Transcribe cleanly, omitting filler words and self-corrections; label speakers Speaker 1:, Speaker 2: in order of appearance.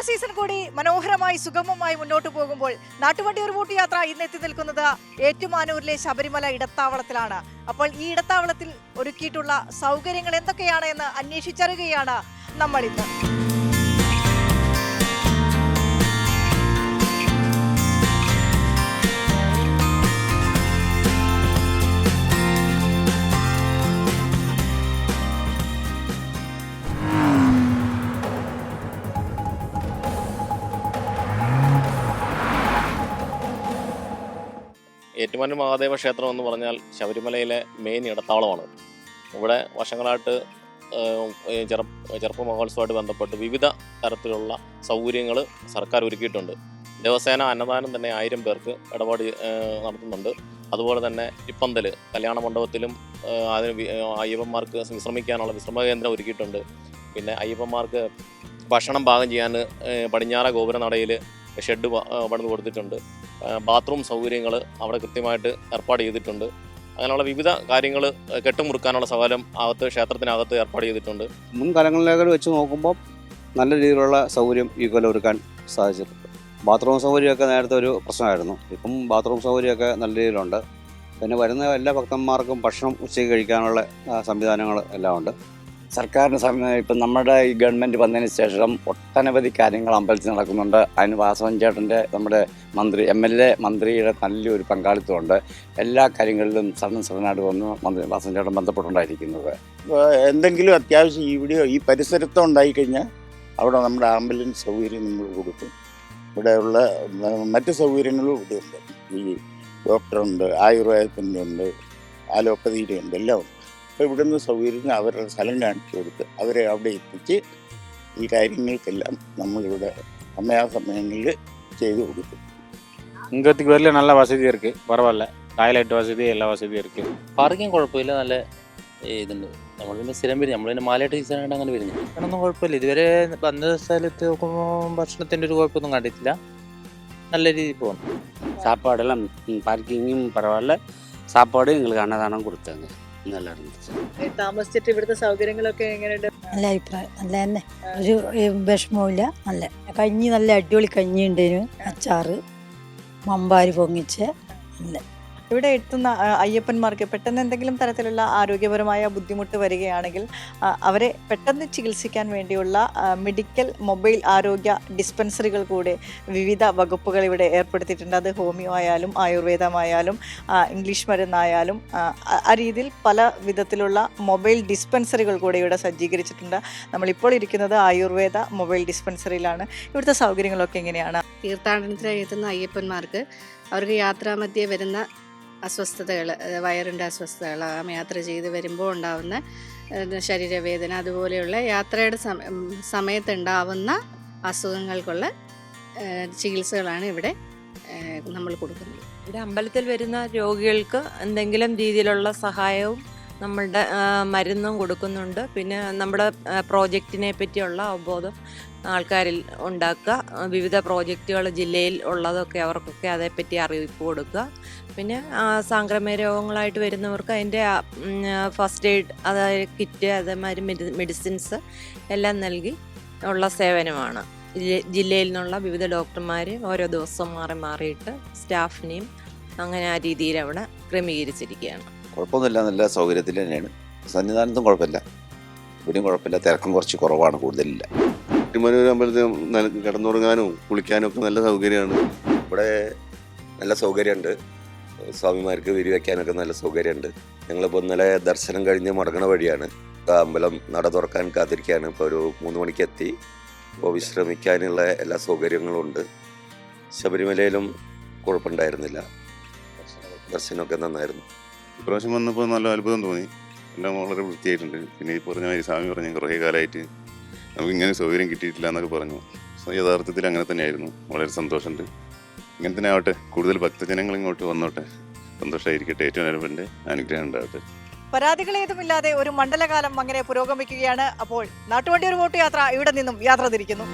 Speaker 1: Season കൂടി മനോഹരമായി സുഗമമായി മുന്നോട്ട് പോകുമ്പോൾ നാട്ടുവണ്ടി ഒരു ബോട്ട് യാത്ര ഇന്ന് എത്തി നിൽക്കുന്നത് ഏറ്റുമാനൂരിലെ ശബരിമല ഇടത്താവളത്തിലാണ്. അപ്പോൾ ഈ ഇടത്താവളത്തിൽ ഒരുക്കിയിട്ടുള്ള സൗകര്യങ്ങൾ എന്തൊക്കെയാണ് എന്ന് അന്വേഷിച്ചറിയുകയാണ് നമ്മൾ ഇന്ന്.
Speaker 2: ഏറ്റുമാനൂർ മഹാദേവ ക്ഷേത്രം എന്ന് പറഞ്ഞാൽ ശബരിമലയിലെ മെയിൻ ഇടത്താവളമാണ്. ഇവിടെ വർഷങ്ങളായിട്ട് ചെറുപ്പ മഹോത്സവമായിട്ട് ബന്ധപ്പെട്ട് വിവിധ തരത്തിലുള്ള സൗകര്യങ്ങൾ സർക്കാർ ഒരുക്കിയിട്ടുണ്ട്. ദിവസേന അന്നദാനം തന്നെ 1000 പേർക്ക് ഇടപാട് നടത്തുന്നുണ്ട്. അതുപോലെ തന്നെ ഇപ്പന്തൽ കല്യാണ മണ്ഡപത്തിലും അതിന് അയ്യപ്പന്മാർക്ക് വിശ്രമിക്കാനുള്ള വിശ്രമ കേന്ദ്രം ഒരുക്കിയിട്ടുണ്ട്. പിന്നെ അയ്യപ്പന്മാർക്ക് ഭക്ഷണം പാകം ചെയ്യാൻ പടിഞ്ഞാറ ഗോപുരനടയിൽ ഷെഡ് പണിത് കൊടുത്തിട്ടുണ്ട്. ബാത്റൂം സൗകര്യങ്ങൾ അവിടെ കൃത്യമായിട്ട് ഏർപ്പാട് ചെയ്തിട്ടുണ്ട്. അങ്ങനെയുള്ള വിവിധ കാര്യങ്ങൾ കെട്ടുമുറുക്കാനുള്ള സൗകര്യം ക്ഷേത്രത്തിനകത്ത് ഏർപ്പാട് ചെയ്തിട്ടുണ്ട്.
Speaker 3: മുൻകാലങ്ങളിലേക്ക് വെച്ച് നോക്കുമ്പോൾ നല്ല രീതിയിലുള്ള സൗകര്യം ഈ കൊല്ലം ഒരുക്കാൻ സാധിച്ചിട്ടുണ്ട്. ബാത്റൂം സൗകര്യമൊക്കെ നേരത്തെ ഒരു പ്രശ്നമായിരുന്നു. ഇപ്പം ബാത്റൂം സൗകര്യമൊക്കെ നല്ല രീതിയിലുണ്ട്. പിന്നെ വരുന്ന എല്ലാ ഭക്തന്മാർക്കും ഭക്ഷണം ഉച്ചയ്ക്ക് കഴിക്കാനുള്ള സംവിധാനങ്ങൾ എല്ലാം ഉണ്ട്.
Speaker 4: സർക്കാരിന് ഇപ്പം നമ്മുടെ ഈ ഗവൺമെൻറ് വന്നതിന് ശേഷം ഒട്ടനവധി കാര്യങ്ങൾ അമ്പലത്തിൽ നടക്കുന്നുണ്ട്. അതിന് വാസവൻ ചേട്ടൻ്റെ നമ്മുടെ MLA മന്ത്രിയുടെ നല്ലൊരു പങ്കാളിത്തമുണ്ട്. എല്ലാ കാര്യങ്ങളിലും സഡനായിട്ട് വന്ന് വാസവൻ ചേട്ടൻ ബന്ധപ്പെട്ടുകൊണ്ടായിരിക്കുന്നത്. എന്തെങ്കിലും അത്യാവശ്യം ഈ പരിസരത്ത് ഉണ്ടായിക്കഴിഞ്ഞാൽ അവിടെ നമ്മുടെ ആംബുലൻസ് സൗകര്യം നമ്മൾ കൊടുക്കും. ഇവിടെയുള്ള മറ്റ് സൗകര്യങ്ങളും ഇവിടെയുണ്ട്. ഈ ഡോക്ടറുണ്ട്, ആയുർവേദത്തിൻ്റെ ഉണ്ട്, അലോപ്പതിയുടെ ഉണ്ട്, എല്ലാം ഉണ്ട്. അപ്പോൾ ഇവിടുന്ന് സൗകര്യം അവരുടെ സ്ഥലം കാണിച്ചു കൊടുത്ത് അവരെ അവിടെ എത്തിച്ച് ഈ കാര്യങ്ങൾക്കെല്ലാം നമ്മളിവിടെ സമയാസമയങ്ങളിൽ ചെയ്തു കൊടുക്കും.
Speaker 5: இங்கத்துக்கு வரல நல்ல வசதி இருக்குது, பரவாயில்ல. டாய்லெட் வசதி எல்லா வசதியும் இருக்குது.
Speaker 6: പാർക്കിംഗ് കുഴപ്പമില്ല, നല്ല ഇതുണ്ട്. നമ്മൾ പിന്നെ സ്ഥിരം വരും, നമ്മൾ പിന്നെ മാലയിട്ട് സീസണായിട്ട് അങ്ങനെ വരുന്നു. അങ്ങനൊന്നും കുഴപ്പമില്ല. ഇതുവരെ വന്ന സ്ഥലത്ത് നോക്കുമ്പോൾ ഭക്ഷണത്തിൻ്റെ ഒരു കുഴപ്പമൊന്നും കണ്ടിട്ടില്ല. നല്ല രീതിയിൽ പോകുന്നു.
Speaker 7: சாப்பாடெல்லாம் பார்க்கிங்கும் பரவாயில்ல. சாப்பாடும் எங்களுக்கு அன்னதானம் கொடுத்தாங்க, நல்லா இருந்துச்சு.
Speaker 1: താമസിച്ചിട്ട് ഇവിടുത്തെ സൗകര്യങ്ങളൊക്കെ എങ്ങനെയുണ്ട്?
Speaker 8: നല്ല അഭിപ്രായം, നല്ല തന്നെ, ഒരു വിഷമവുമില്ല. നല്ല കഞ്ഞി, നല്ല അടിപൊളി കഞ്ഞി ഉണ്ടേനു, അച്ചാറ്, മമ്പാരി പൊങ്ങിച്ച്. നല്ല
Speaker 1: ഇവിടെ എത്തുന്ന അയ്യപ്പന്മാർക്ക് പെട്ടെന്ന് എന്തെങ്കിലും തരത്തിലുള്ള ആരോഗ്യപരമായ ബുദ്ധിമുട്ട് വരികയാണെങ്കിൽ അവരെ പെട്ടെന്ന് ചികിത്സിക്കാൻ വേണ്ടിയുള്ള മെഡിക്കൽ മൊബൈൽ ആരോഗ്യ ഡിസ്പെൻസറികൾ കൂടെ വിവിധ വകുപ്പുകൾ ഇവിടെ ഏർപ്പെടുത്തിയിട്ടുണ്ട്. അത് ഹോമിയോ ആയാലും ആയുർവേദമായാലും ഇംഗ്ലീഷ് മരുന്നായാലും ആ രീതിയിൽ പല വിധത്തിലുള്ള മൊബൈൽ ഡിസ്പെൻസറികൾ കൂടെ ഇവിടെ സജ്ജീകരിച്ചിട്ടുണ്ട്. നമ്മളിപ്പോൾ ഇരിക്കുന്നത് ആയുർവേദ മൊബൈൽ ഡിസ്പെൻസറിയിലാണ്. ഇവിടുത്തെ സൗകര്യങ്ങളൊക്കെ എങ്ങനെയാണ്?
Speaker 9: തീർത്ഥാടനത്തിനായി എത്തുന്ന അയ്യപ്പന്മാർക്ക് അവർക്ക് യാത്രാമധ്യേ വരുന്ന അസ്വസ്ഥതകൾ, വയറിൻ്റെ അസ്വസ്ഥതകൾ, യാത്ര ചെയ്ത് വരുമ്പോൾ ഉണ്ടാകുന്ന ശരീരവേദന, അതുപോലെയുള്ള യാത്രയുടെ സമയത്തുണ്ടാവുന്ന അസുഖങ്ങൾക്കുള്ള ചികിത്സകളാണ് ഇവിടെ നമ്മൾ കൊടുക്കുന്നത്.
Speaker 10: ഇവിടെ അമ്പലത്തിൽ വരുന്ന രോഗികൾക്ക് എന്തെങ്കിലും രീതിയിലുള്ള സഹായവും നമ്മളുടെ മരുന്നും കൊടുക്കുന്നുണ്ട്. പിന്നെ നമ്മുടെ പ്രോജക്റ്റിനെ പറ്റിയുള്ള അവബോധം ആൾക്കാരിൽ ഉണ്ടാക്കുക, വിവിധ പ്രോജക്റ്റുകൾ ജില്ലയിൽ ഉള്ളതൊക്കെ അവർക്കൊക്കെ അതേപ്പറ്റി അറിയിപ്പ് കൊടുക്കുക. പിന്നെ സാംക്രമിക രോഗങ്ങളായിട്ട് വരുന്നവർക്ക് അതിൻ്റെ ഫസ്റ്റ് എയ്ഡ്, അതായത് കിറ്റ്, അതേമാതിരി മെഡിസിൻസ് എല്ലാം നൽകി ഉള്ള സേവനമാണ്. ജില്ലയിൽ നിന്നുള്ള വിവിധ ഡോക്ടർമാർ ഓരോ ദിവസം മാറിയിട്ട് സ്റ്റാഫിനെയും അങ്ങനെ ആ രീതിയിൽ അവിടെ ക്രമീകരിച്ചിരിക്കുകയാണ്.
Speaker 3: കുഴപ്പമൊന്നുമില്ല, നല്ല സൗകര്യത്തിൽ തന്നെയാണ്. സന്നിധാനത്തും കുഴപ്പമില്ല, ഇവിടെയും കുഴപ്പമില്ല. തിരക്കും കുറച്ച് കുറവാണ്, കൂടുതലില്ല.
Speaker 11: ഏറ്റുമാനൂർ അമ്പലത്തിൽ കിടന്നുറങ്ങാനും കുളിക്കാനും ഒക്കെ നല്ല സൗകര്യമാണ്.
Speaker 3: ഇവിടെ നല്ല സൗകര്യമുണ്ട്. സ്വാമിമാർക്ക് വിരിവയ്ക്കാനൊക്കെ നല്ല സൗകര്യമുണ്ട്. ഞങ്ങളിപ്പോൾ ഇന്നലെ ദർശനം കഴിഞ്ഞ് മടങ്ങണ വഴിയാണ്. അമ്പലം നട തുറക്കാൻ കാത്തിരിക്കുകയാണ്. ഇപ്പോൾ ഒരു 3 മണിക്ക് എത്തി. ഇപ്പോൾ വിശ്രമിക്കാനുള്ള എല്ലാ സൗകര്യങ്ങളും ഉണ്ട്. ശബരിമലയിലും കുഴപ്പമുണ്ടായിരുന്നില്ല, ദർശനമൊക്കെ നന്നായിരുന്നു.
Speaker 11: ഇപ്രാവശ്യം വന്നപ്പോൾ നല്ല അത്ഭുതം തോന്നി. എല്ലാം വളരെ വൃത്തിയായിട്ടുണ്ട്. പിന്നെ ഈ പറഞ്ഞ മാതിരി സ്വാമി പറഞ്ഞു കുറേ കാലമായിട്ട് നമുക്ക് ഇങ്ങനെ സൗകര്യം കിട്ടിയിട്ടില്ല എന്നൊക്കെ പറഞ്ഞു. യഥാർത്ഥത്തിൽ അങ്ങനെ തന്നെയായിരുന്നു. വളരെ സന്തോഷമുണ്ട്. ഇങ്ങനെ തന്നെ ആവട്ടെ, കൂടുതൽ ഭക്തജനങ്ങൾ ഇങ്ങോട്ട് വന്നോട്ടെ, സന്തോഷമായിരിക്കട്ടെ. ഏറ്റവും അനുഭവൻ്റെ അനുഗ്രഹം ഉണ്ടാവട്ടെ.
Speaker 1: പരാതികളേതുമില്ലാതെ ഒരു മണ്ഡലകാലം അങ്ങനെ പുരോഗമിക്കുകയാണ്. അപ്പോൾ നാട്ടുവണ്ടി ഒരു ബോട്ട് യാത്ര ഇവിടെ നിന്നും യാത്ര തിരിക്കുന്നു.